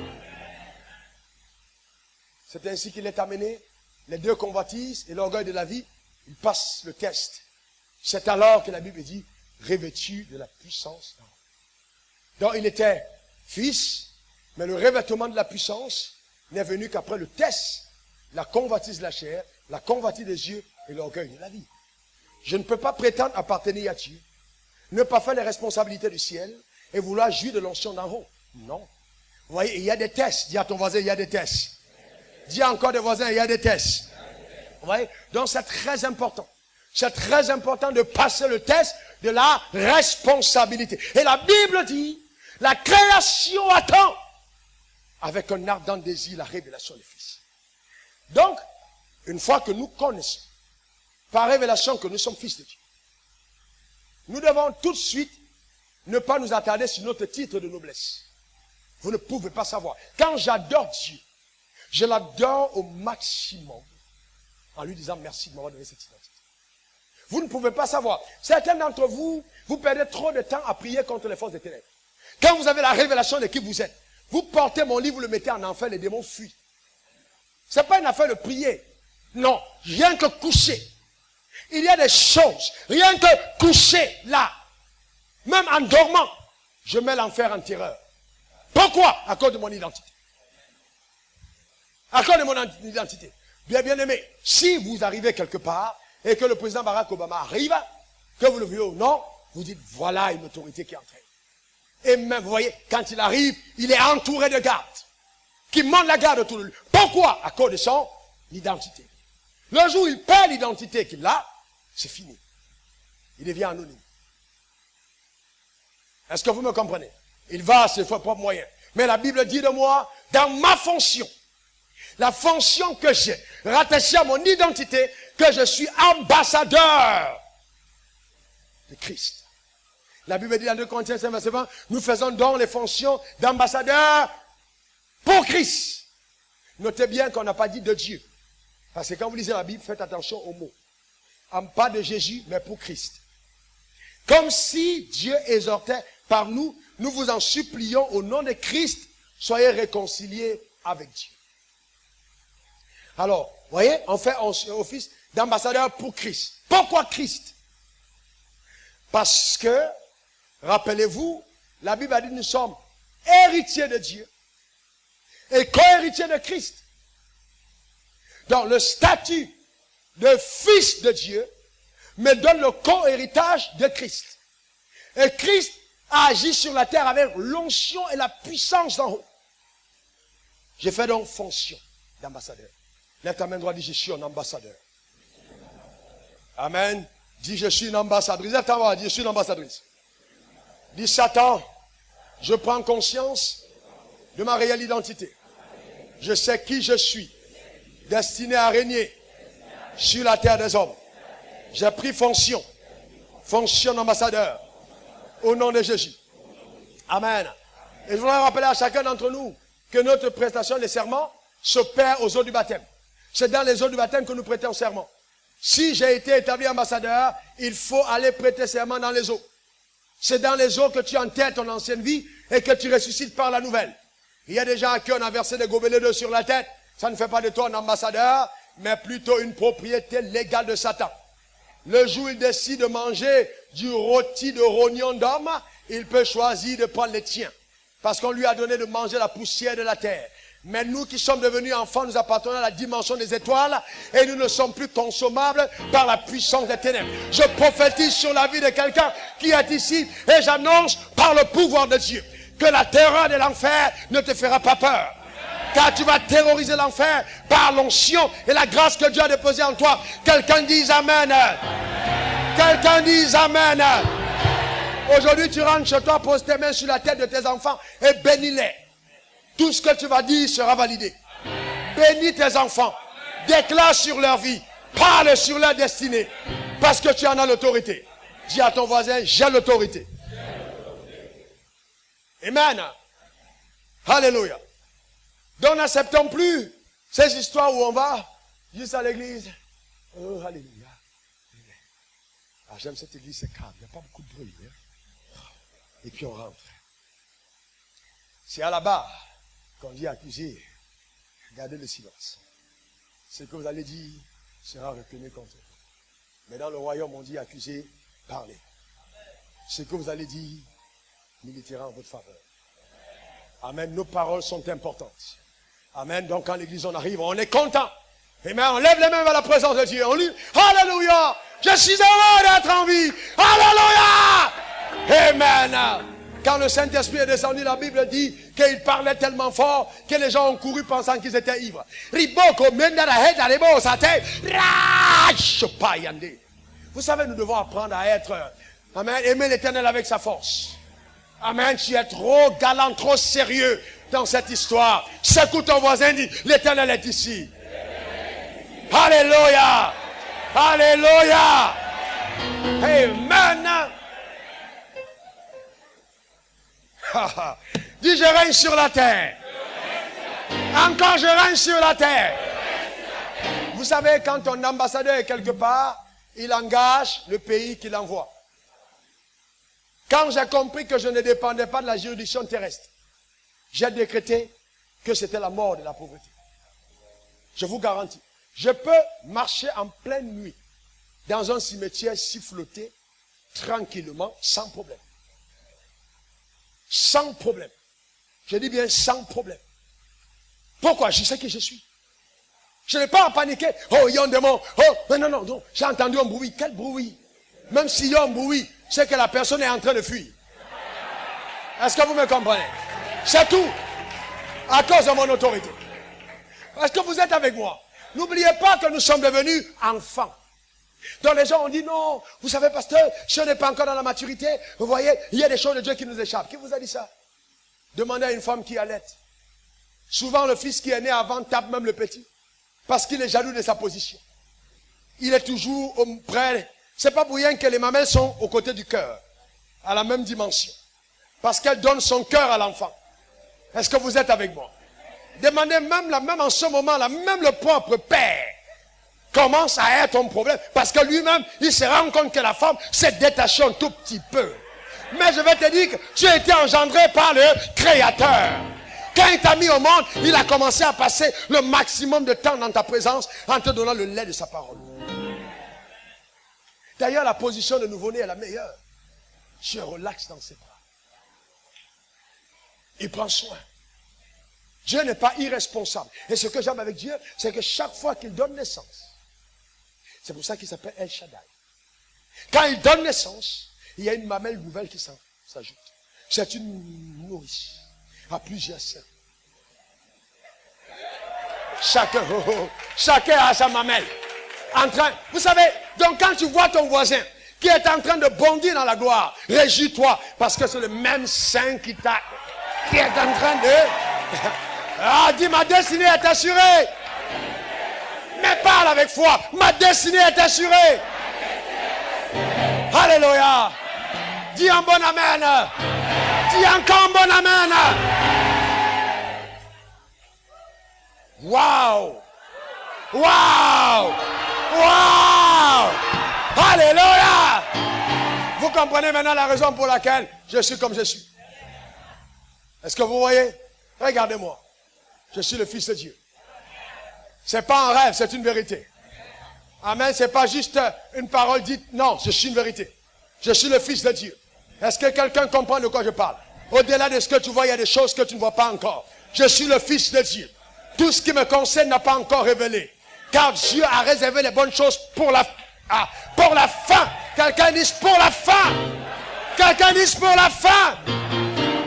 C'est ainsi qu'il est amené, les 2 convoitises et l'orgueil de la vie, il passe le test. C'est alors que la Bible dit, revêtu de la puissance. Donc il était fils, mais le revêtement de la puissance n'est venu qu'après le test, la convoitise de la chair, la convoitise des yeux et l'orgueil de la vie. Je ne peux pas prétendre appartenir à Dieu, ne pas faire les responsabilités du ciel et vouloir jouir de l'onction d'en haut. Non. Vous voyez, il y a des tests. Dis à ton voisin, il y a des tests. Dis encore des voisins, il y a des tests. Vous voyez? Donc c'est très important. C'est très important de passer le test de la responsabilité. Et la Bible dit, la création attend avec un ardent désir la révélation du Fils. Donc, une fois que nous connaissons, par révélation que nous sommes fils de Dieu, nous devons tout de suite ne pas nous attarder sur notre titre de noblesse. Vous ne pouvez pas savoir. Quand j'adore Dieu, je l'adore au maximum en lui disant merci de m'avoir donné cette identité. Vous ne pouvez pas savoir. Certains d'entre vous, vous perdez trop de temps à prier contre les forces des ténèbres. Quand vous avez la révélation de qui vous êtes, vous portez mon livre, vous le mettez en enfer, les démons fuient. Ce n'est pas une affaire de prier. Non, rien que coucher. Il y a des choses, rien que coucher là, même en dormant, je mets l'enfer en terreur. Pourquoi? À cause de mon identité. À cause de mon identité. Bien aimé, si vous arrivez quelque part et que le président Barack Obama arrive, que vous le voyez ou non, vous dites voilà une autorité qui est entrée. Et même, vous voyez, quand il arrive, il est entouré de gardes qui montent la garde autour de lui. Pourquoi? À cause de son identité. Le jour où il perd l'identité qu'il a, c'est fini. Il devient anonyme. Est-ce que vous me comprenez? Il va à ses propres moyens. Mais la Bible dit de moi, dans ma fonction, la fonction que j'ai, rattachée à mon identité, que je suis ambassadeur de Christ. La Bible dit dans 2 Corinthiens 5, verset 20, nous faisons donc les fonctions d'ambassadeur pour Christ. Notez bien qu'on n'a pas dit de Dieu. Parce que quand vous lisez la Bible, faites attention aux mots. Pas de Jésus, mais pour Christ. Comme si Dieu exhortait par nous, nous vous en supplions au nom de Christ, soyez réconciliés avec Dieu. Alors, vous voyez, on fait office d'ambassadeur pour Christ. Pourquoi Christ? Parce que, rappelez-vous, la Bible a dit que nous sommes héritiers de Dieu et co-héritiers de Christ. Donc, le statut de fils de Dieu me donne le co-héritage de Christ. Et Christ a agi sur la terre avec l'onction et la puissance d'en haut. J'ai fait donc fonction d'ambassadeur. Lève ta main droite, dis je suis un ambassadeur. Amen. Dis, je suis une ambassadrice. Lève ta voix, dis, je suis une ambassadrice. Dis, Satan, je prends conscience de ma réelle identité. Je sais qui je suis, destiné à régner sur la terre des hommes. J'ai pris fonction d'ambassadeur, au nom de Jésus. Amen. Et je voudrais rappeler à chacun d'entre nous que notre prestation des serments se perd aux eaux du baptême. C'est dans les eaux du baptême que nous prêtons serment. Si j'ai été établi ambassadeur, il faut aller prêter serment dans les eaux. C'est dans les eaux que tu entêtes ton ancienne vie et que tu ressuscites par la nouvelle. Il y a des gens à qui on a versé des gobelets d'eau sur la tête. Ça ne fait pas de toi un ambassadeur, mais plutôt une propriété légale de Satan. Le jour où il décide de manger du rôti de rognon d'homme, il peut choisir de prendre les tiens. Parce qu'on lui a donné de manger la poussière de la terre. Mais nous qui sommes devenus enfants, nous appartenons à la dimension des étoiles et nous ne sommes plus consommables par la puissance des ténèbres. Je prophétise sur la vie de quelqu'un qui est ici et j'annonce par le pouvoir de Dieu que la terreur de l'enfer ne te fera pas peur. Car tu vas terroriser l'enfer par l'onction et la grâce que Dieu a déposée en toi. Quelqu'un dise Amen. Quelqu'un dise Amen. Aujourd'hui, tu rentres chez toi, pose tes mains sur la tête de tes enfants et bénis-les. Tout ce que tu vas dire sera validé. Bénis tes enfants. Déclare sur leur vie. Parle sur leur destinée. Parce que tu en as l'autorité. Dis à ton voisin, j'ai l'autorité. Amen. Alléluia. Donc n'acceptons plus ces histoires où on va juste à l'église. Oh, alléluia. Ah, j'aime cette église, c'est calme. Il n'y a pas beaucoup de bruit. Hein? Et puis on rentre. C'est à la barre qu'on dit accuser. Gardez le silence. Ce que vous allez dire sera reconnu contre vous. Mais dans le royaume, on dit accuser, parlez. Ce que vous allez dire militera en votre faveur. Amen. Nos paroles sont importantes. Amen. Donc quand l'église on arrive, on est content. Amen. On lève les mains vers la présence de Dieu. On lui, alléluia. Je suis heureux d'être en vie. Alléluia. Amen. Quand le Saint-Esprit est descendu, la Bible dit qu'il parlait tellement fort que les gens ont couru pensant qu'ils étaient ivres. Vous savez, nous devons apprendre à être, amen, aimer l'Éternel avec sa force. Amen, tu es trop galant, trop sérieux dans cette histoire. Secoue ton voisin, dit, l'Éternel est ici. Alléluia. Alléluia. Amen. Dis, je règne sur la terre. Encore, je règne sur la terre. Vous savez, quand ton ambassadeur est quelque part, il engage le pays qu'il envoie. Quand j'ai compris que je ne dépendais pas de la juridiction terrestre, j'ai décrété que c'était la mort de la pauvreté. Je vous garantis, je peux marcher en pleine nuit dans un cimetière siffloté, tranquillement, sans problème. Sans problème. Je dis bien sans problème. Pourquoi? Je sais qui je suis. Je n'ai pas à paniquer. Oh, il y a un démon. Oh, non. J'ai entendu un bruit. Quel bruit? Même s'il y a un bruit, c'est que la personne est en train de fuir. Est-ce que vous me comprenez? C'est tout. À cause de mon autorité. Est-ce que vous êtes avec moi? N'oubliez pas que nous sommes devenus enfants. Donc les gens ont dit non, vous savez pasteur, je n'ai pas encore dans la maturité. Vous voyez, il y a des choses de Dieu qui nous échappent. Qui vous a dit ça? Demandez à une femme qui allait. Souvent le fils qui est né avant tape même le petit. Parce qu'il est jaloux de sa position. Il est toujours près. C'est pas pour rien que les mamelles sont aux côtés du cœur. À la même dimension. Parce qu'elle donne son cœur à l'enfant. Est-ce que vous êtes avec moi? Demandez même en ce moment-là, même le propre père commence à être un problème. Parce que lui-même, il se rend compte que la femme s'est détachée un tout petit peu. Mais je vais te dire que tu as été engendré par le Créateur. Quand il t'a mis au monde, il a commencé à passer le maximum de temps dans ta présence en te donnant le lait de sa parole. D'ailleurs, la position de nouveau-né est la meilleure. Tu es relax dans ses bras. Il prend soin. Dieu n'est pas irresponsable. Et ce que j'aime avec Dieu, c'est que chaque fois qu'il donne naissance, c'est pour ça qu'il s'appelle El Shaddai. Quand il donne naissance, il y a une mamelle nouvelle qui s'ajoute. C'est une nourrice à plusieurs seins. Chacun a sa mamelle. Vous savez, donc quand tu vois ton voisin qui est en train de bondir dans la gloire, réjouis-toi parce que c'est le même Saint qui est en train de... Ah, dis, ma destinée est assurée. Mais parle avec foi. Ma destinée est assurée. Alléluia. Dis un bon amen. Dis encore un bon amen. Wow. Wow. Wow. Alléluia. Vous comprenez maintenant la raison pour laquelle je suis comme je suis. Est-ce que vous voyez? Regardez-moi. Je suis le Fils de Dieu. C'est pas un rêve, c'est une vérité. Amen. C'est pas juste une parole dite. Non, je suis une vérité. Je suis le Fils de Dieu. Est-ce que quelqu'un comprend de quoi je parle? Au-delà de ce que tu vois, il y a des choses que tu ne vois pas encore. Je suis le Fils de Dieu. Tout ce qui me concerne n'a pas encore révélé. Car Dieu a réservé les bonnes choses pour la fin. Quelqu'un dit pour la fin. Quelqu'un dit pour la fin.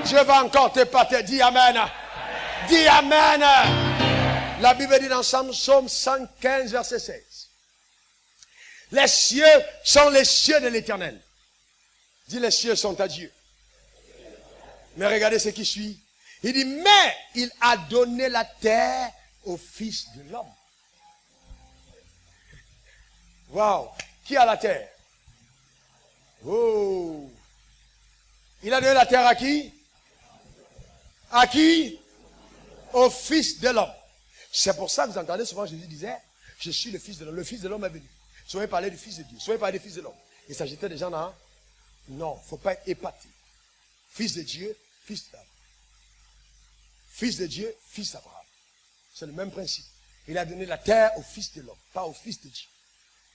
Dieu va encore t'épater. Dis Amen. Dis Amen. La Bible dit dans Psaume 115, verset 16. Les cieux sont les cieux de l'Éternel. Dis les cieux sont à Dieu. Mais regardez ce qui suit. Il dit, mais il a donné la terre au Fils de l'homme. Waouh. Qui a la terre? Oh. Il a donné la terre à qui? À qui? Au Fils de l'homme. C'est pour ça que vous entendez souvent Jésus disait, je suis le Fils de l'homme. Le Fils de l'homme est venu. Soyez parler du Fils de Dieu. Soyez parler du Fils de l'homme. Il s'agitait des gens là. Non, il ne faut pas être épaté. Fils de Dieu, Fils d'Abraham. Fils de Dieu, Fils d'Abraham. C'est le même principe. Il a donné la terre au Fils de l'homme, pas au Fils de Dieu.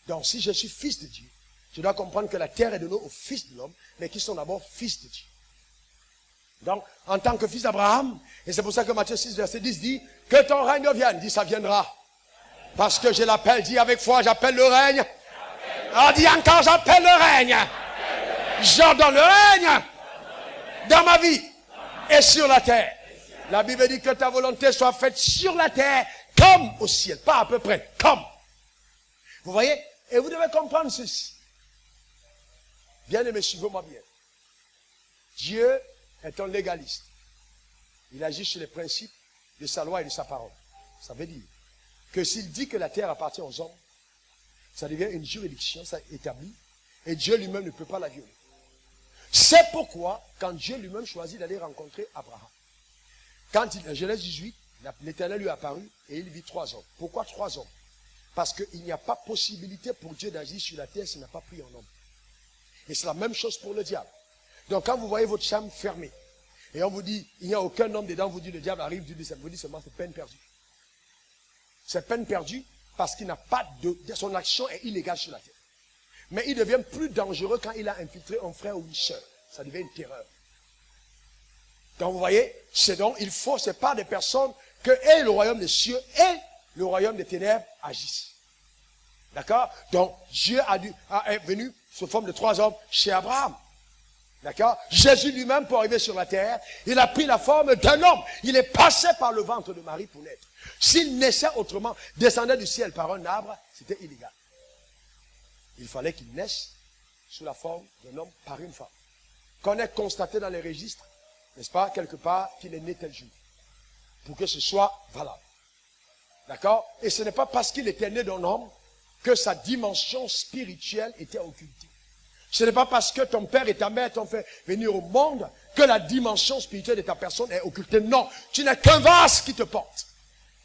Donc si je suis Fils de Dieu, je dois comprendre que la terre est donnée au Fils de l'homme, mais qui sont d'abord Fils de Dieu. Donc, en tant que fils d'Abraham, et c'est pour ça que Matthieu 6, verset 10 dit, que ton règne vienne. Dit, ça viendra. Parce que je l'appelle, dis avec foi, j'appelle le règne. Ah, dis encore, j'appelle le règne. J'ordonne le règne dans ma vie et sur la terre. La Bible dit que ta volonté soit faite sur la terre comme au ciel. Pas à peu près, comme. Vous voyez? Et vous devez comprendre ceci. Bien aimé, suivez-moi bien. Dieu est un légaliste. Il agit sur les principes de sa loi et de sa parole. Ça veut dire que s'il dit que la terre appartient aux hommes, ça devient une juridiction, ça établit, et Dieu lui-même ne peut pas la violer. C'est pourquoi, quand Dieu lui-même choisit d'aller rencontrer Abraham, quand Genèse 18, l'Éternel lui est apparu et il vit 3 hommes. Pourquoi 3 hommes? Parce qu'il n'y a pas possibilité pour Dieu d'agir sur la terre s'il n'a pas pris un homme. Et c'est la même chose pour le diable. Donc quand vous voyez votre chambre fermée, et on vous dit, il n'y a aucun homme dedans, vous dit le diable arrive, vous dit seulement c'est peine perdue. C'est peine perdue parce qu'il n'a pas son action est illégale sur la terre. Mais il devient plus dangereux quand il a infiltré un frère ou une sœur. Ça devient une terreur. Donc vous voyez, c'est donc, il faut, c'est pas des personnes que et le royaume des cieux et le royaume des ténèbres agissent. D'accord? Donc Dieu est venu sous forme de 3 hommes chez Abraham. D'accord? Jésus lui-même, pour arriver sur la terre, il a pris la forme d'un homme. Il est passé par le ventre de Marie pour naître. S'il naissait autrement, descendait du ciel par un arbre, c'était illégal. Il fallait qu'il naisse sous la forme d'un homme par une femme. Qu'on ait constaté dans les registres, n'est-ce pas, quelque part, qu'il est né tel jour. Pour que ce soit valable. D'accord? Et ce n'est pas parce qu'il était né d'un homme que sa dimension spirituelle était occultée. Ce n'est pas parce que ton père et ta mère t'ont fait venir au monde que la dimension spirituelle de ta personne est occultée. Non, tu n'es qu'un vase qui te porte.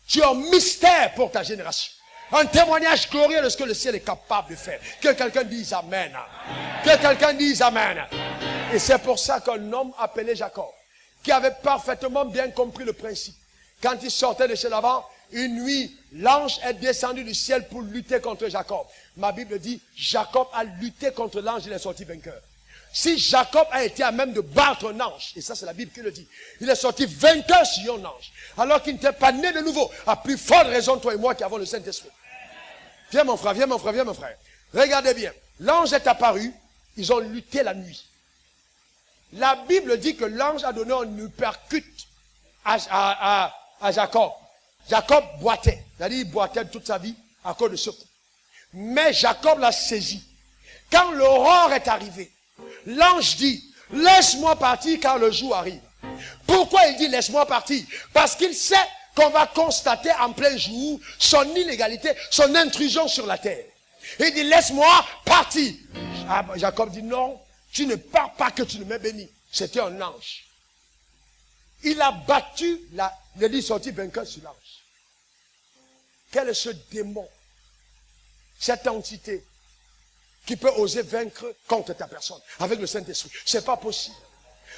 Tu es un mystère pour ta génération. Un témoignage glorieux de ce que le ciel est capable de faire. Que quelqu'un dise Amen. Que quelqu'un dise Amen. Et c'est pour ça qu'un homme appelé Jacob, qui avait parfaitement bien compris le principe, quand il sortait de chez Laban, une nuit, l'ange est descendu du ciel pour lutter contre Jacob. Ma Bible dit, Jacob a lutté contre l'ange, il est sorti vainqueur. Si Jacob a été à même de battre un ange, et ça c'est la Bible qui le dit, il est sorti vainqueur sur un ange, alors qu'il n'était pas né de nouveau, à plus forte raison toi et moi qui avons le Saint-Esprit. Viens mon frère, viens mon frère, viens mon frère. Regardez bien, l'ange est apparu, ils ont lutté la nuit. La Bible dit que l'ange a donné un uppercut à Jacob. Jacob boitait, c'est-à-dire il boitait toute sa vie à cause de ce coup. Mais Jacob l'a saisi. Quand l'aurore est arrivée, l'ange dit, laisse-moi partir car le jour arrive. Pourquoi il dit laisse-moi partir? Parce qu'il sait qu'on va constater en plein jour son illégalité, son intrusion sur la terre. Il dit laisse-moi partir. Jacob dit non, tu ne pars pas que tu ne m'aies béni. C'était un ange. Il a battu, il est sorti vainqueur sur l'ange. Quel est ce démon, cette entité qui peut oser vaincre contre ta personne avec le Saint-Esprit? C'est pas possible.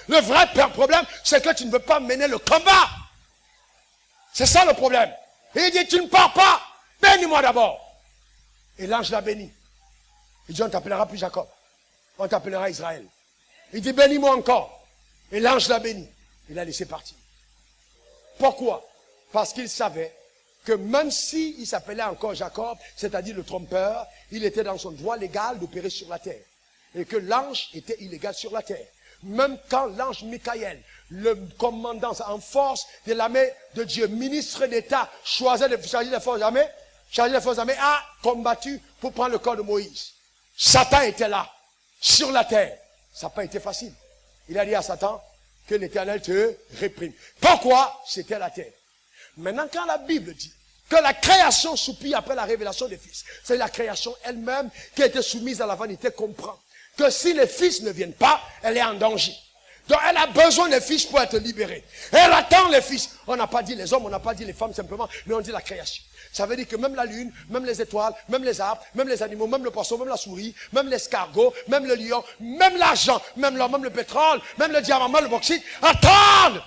Le vrai problème, c'est que tu ne veux pas mener le combat. C'est ça le problème. Et il dit, tu ne pars pas, bénis-moi d'abord. Et l'ange l'a béni. Il dit, on t'appellera plus Jacob, on t'appellera Israël. Il dit, bénis-moi encore. Et l'ange l'a béni. Il l'a laissé partir. Pourquoi? Parce qu'il savait que même s'il s'appelait encore Jacob, c'est-à-dire le trompeur, il était dans son droit légal d'opérer sur la terre. Et que l'ange était illégal sur la terre. Même quand l'ange Michael, le commandant en force de l'armée de Dieu, ministre d'État, choisi de charger les forces armées, a combattu pour prendre le corps de Moïse. Satan était là, sur la terre. Ça n'a pas été facile. Il a dit à Satan que l'Éternel te réprime. Pourquoi? C'était la terre. Maintenant, quand la Bible dit que la création soupire après la révélation des fils, c'est la création elle-même qui a été soumise à la vanité, comprend que si les fils ne viennent pas, elle est en danger. Donc elle a besoin des fils pour être libérée. Elle attend les fils. On n'a pas dit les hommes, on n'a pas dit les femmes simplement, mais on dit la création. Ça veut dire que même la lune, même les étoiles, même les arbres, même les animaux, même le poisson, même la souris, même l'escargot, même le lion, même l'argent, même l'or, même le pétrole, même le diamant, même le bauxite, attendent.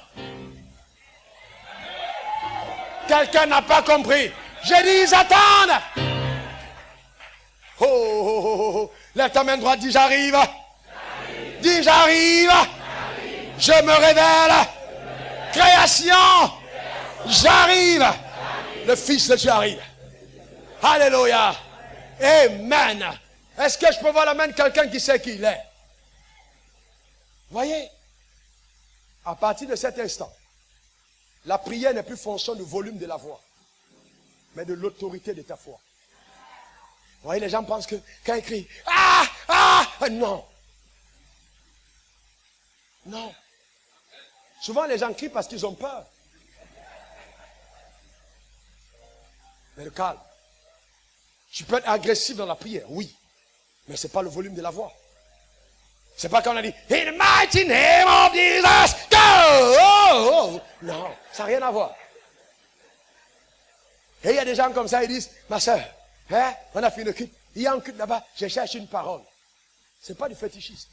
Quelqu'un n'a pas compris. J'ai dit, ils attendent. Oh, oh, oh, oh. Lève ta main droite, dis j'arrive. Dis j'arrive. Je me révèle. Création. J'arrive. Le Fils de Dieu arrive. Alléluia. Amen. Est-ce que je peux voir la main de quelqu'un qui sait qui il est? Voyez, à partir de cet instant, la prière n'est plus fonction du volume de la voix, mais de l'autorité de ta foi. Vous voyez, les gens pensent que quand ils crient, non. Non. Souvent, les gens crient parce qu'ils ont peur. Mais le calme. Tu peux être agressif dans la prière, oui. Mais ce n'est pas le volume de la voix. C'est pas quand on a dit, in the mighty name of Jesus, go! Oh, oh. Non, ça n'a rien à voir. Et il y a des gens comme ça, ils disent, ma soeur, hein, on a fait une culte. Il y a un culte là-bas, je cherche une parole. Ce n'est pas du fétichisme.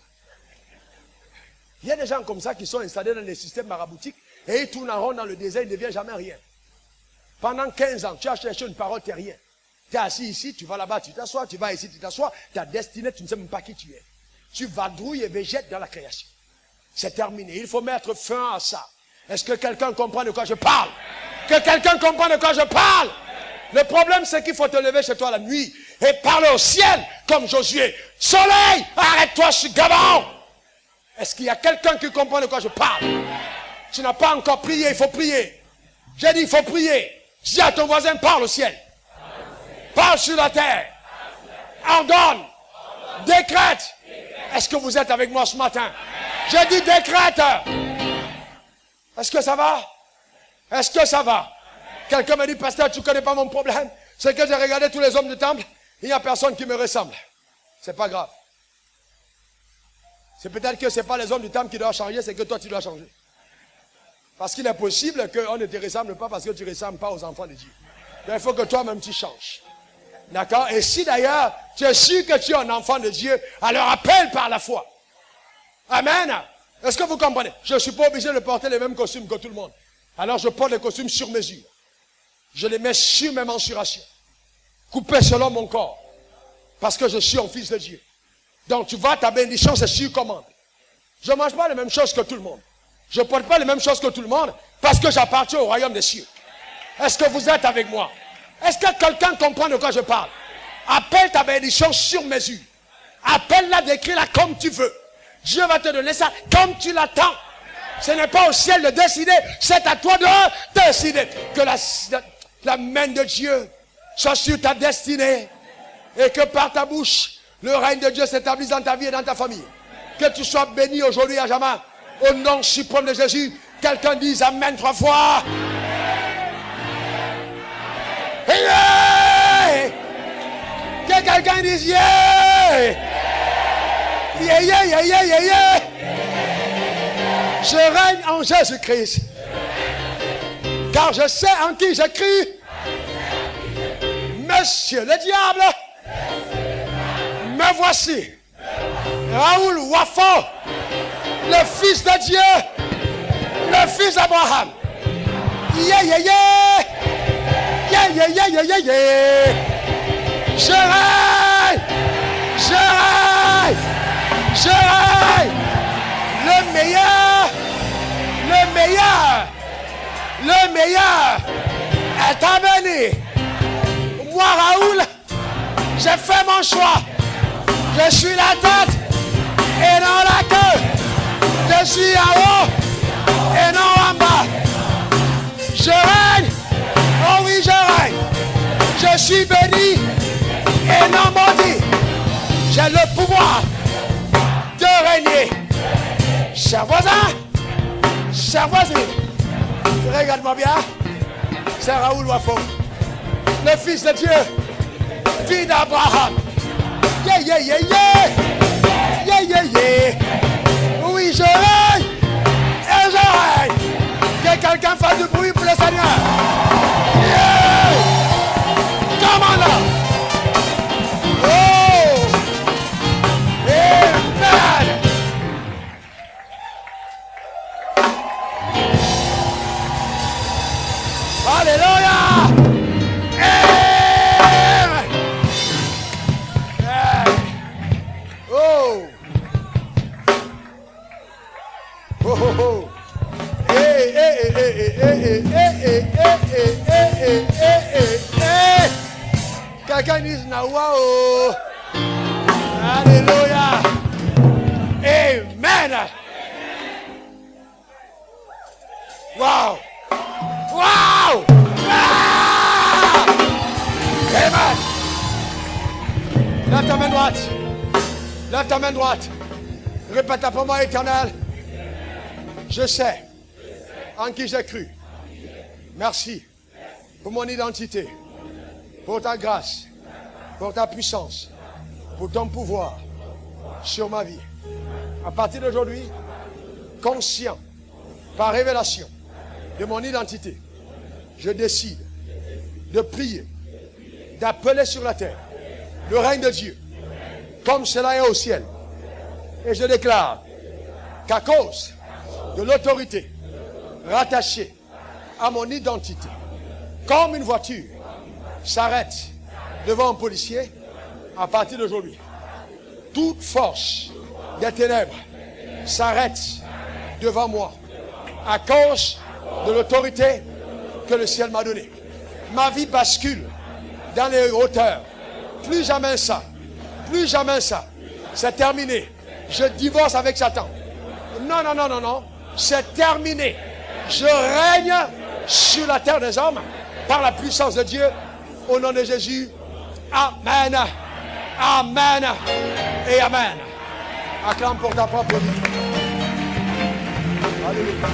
Il y a des gens comme ça qui sont installés dans les systèmes maraboutiques et ils tournent en rond dans le désert, ils ne deviennent jamais rien. Pendant 15 ans, tu as cherché une parole, tu n'es rien. Tu es assis ici, tu vas là-bas, tu t'assois, tu vas ici, tu t'assois. Ta destinée, tu ne sais même pas qui tu es. Tu vadrouilles et végètes dans la création. C'est terminé. Il faut mettre fin à ça. Est-ce que quelqu'un comprend de quoi je parle? Que quelqu'un comprend de quoi je parle? Le problème, c'est qu'il faut te lever chez toi la nuit et parler au ciel comme Josué. Soleil, arrête-toi sur Gabon. Est-ce qu'il y a quelqu'un qui comprend de quoi je parle? Tu n'as pas encore prié, il faut prier. J'ai dit, il faut prier. Dis à ton voisin, parle au ciel. Parle sur la terre. Ordonne. Décrète. Est-ce que vous êtes avec moi ce matin? J'ai dit décrète. Est-ce que ça va? Est-ce que ça va? Quelqu'un me dit, pasteur, tu ne connais pas mon problème. C'est que j'ai regardé tous les hommes du temple. Il n'y a personne qui me ressemble. C'est pas grave. C'est peut-être que ce n'est pas les hommes du temple qui doivent changer, c'est que toi tu dois changer. Parce qu'il est possible qu'on ne te ressemble pas parce que tu ne ressembles pas aux enfants de Dieu. Donc il faut que toi-même tu changes. D'accord? Et si d'ailleurs tu es sûr que tu es un enfant de Dieu, alors appelle par la foi. Amen. Est-ce que vous comprenez? Je ne suis pas obligé de porter les mêmes costumes que tout le monde. Alors je porte les costumes sur mesure. Je les mets sur mes mensurations. Coupés selon mon corps. Parce que je suis un fils de Dieu. Donc tu vois, ta bénédiction c'est sur commande. Je ne mange pas les mêmes choses que tout le monde. Je ne porte pas les mêmes choses que tout le monde parce que j'appartiens au royaume des cieux. Est-ce que vous êtes avec moi? Est-ce que quelqu'un comprend de quoi je parle? Appelle ta bénédiction sur mesure. Appelle-la, décris-la comme tu veux. Dieu va te donner ça comme tu l'attends. Ce n'est pas au ciel de décider, c'est à toi de décider. Que la main de Dieu soit sur ta destinée. Et que par ta bouche, le règne de Dieu s'établisse dans ta vie et dans ta famille. Que tu sois béni aujourd'hui à jamais. Au nom suprême de Jésus, quelqu'un dise Amen 3 fois. Yeah! Que quelqu'un dise Yeah! Yeah, yeah, yeah, yeah, yeah, yeah! Je règne en Jésus-Christ. Car je sais en qui j'ai cru. Monsieur le diable, me voici. Raoul Wafo, le fils de Dieu, le fils d'Abraham. Yeah, yeah, yeah. Yeah, yeah, yeah, yeah, yeah, yeah. Je règne, je règne, je règne. Le meilleur, le meilleur, le meilleur est à venir. Moi, Raoul, j'ai fait mon choix. Je suis la tête et non la queue. Je suis en haut et non en bas. Je règne, oh oui, je règne. Je suis béni et non maudit. J'ai le pouvoir de régner. Cher voisin, chère voisine, regarde-moi bien. C'est Raoul Wafo, le fils de Dieu, fils d'Abraham. Yeah, yeah, yeah, yeah. Yeah, yeah, yeah. Oui, je règne et je règne. Que quelqu'un fasse du bruit pour le Seigneur. Yeah. Comment là? Oh. Amen. Alléluia. Oh. Oh, oh, oh. Hey, hey, hey, hey, hey, hey, hey, hey, hey, hey. Quelqu'un dit Nawa, oh. Alléluia. Amen. Wow. Wow. Ah. Amen. Lève ta main droite. Lève ta main droite. Répète après moi, Éternel. Je sais en qui j'ai cru. Merci pour mon identité, pour ta grâce, pour ta puissance, pour ton pouvoir sur ma vie. À partir d'aujourd'hui, conscient, par révélation de mon identité, je décide de prier, d'appeler sur la terre le règne de Dieu, comme cela est au ciel. Et je déclare qu'à cause de l'autorité rattachée à mon identité, comme une voiture s'arrête devant un policier, à partir d'aujourd'hui, toute force des ténèbres s'arrête devant moi à cause de l'autorité que le ciel m'a donnée. Ma vie bascule dans les hauteurs. Plus jamais ça. Plus jamais ça. C'est terminé. Je divorce avec Satan. Non, non, non, non, non. C'est terminé. Je règne sur la terre des hommes par la puissance de Dieu. Au nom de Jésus. Amen. Amen. Et amen. Acclame pour ta propre vie. Alléluia.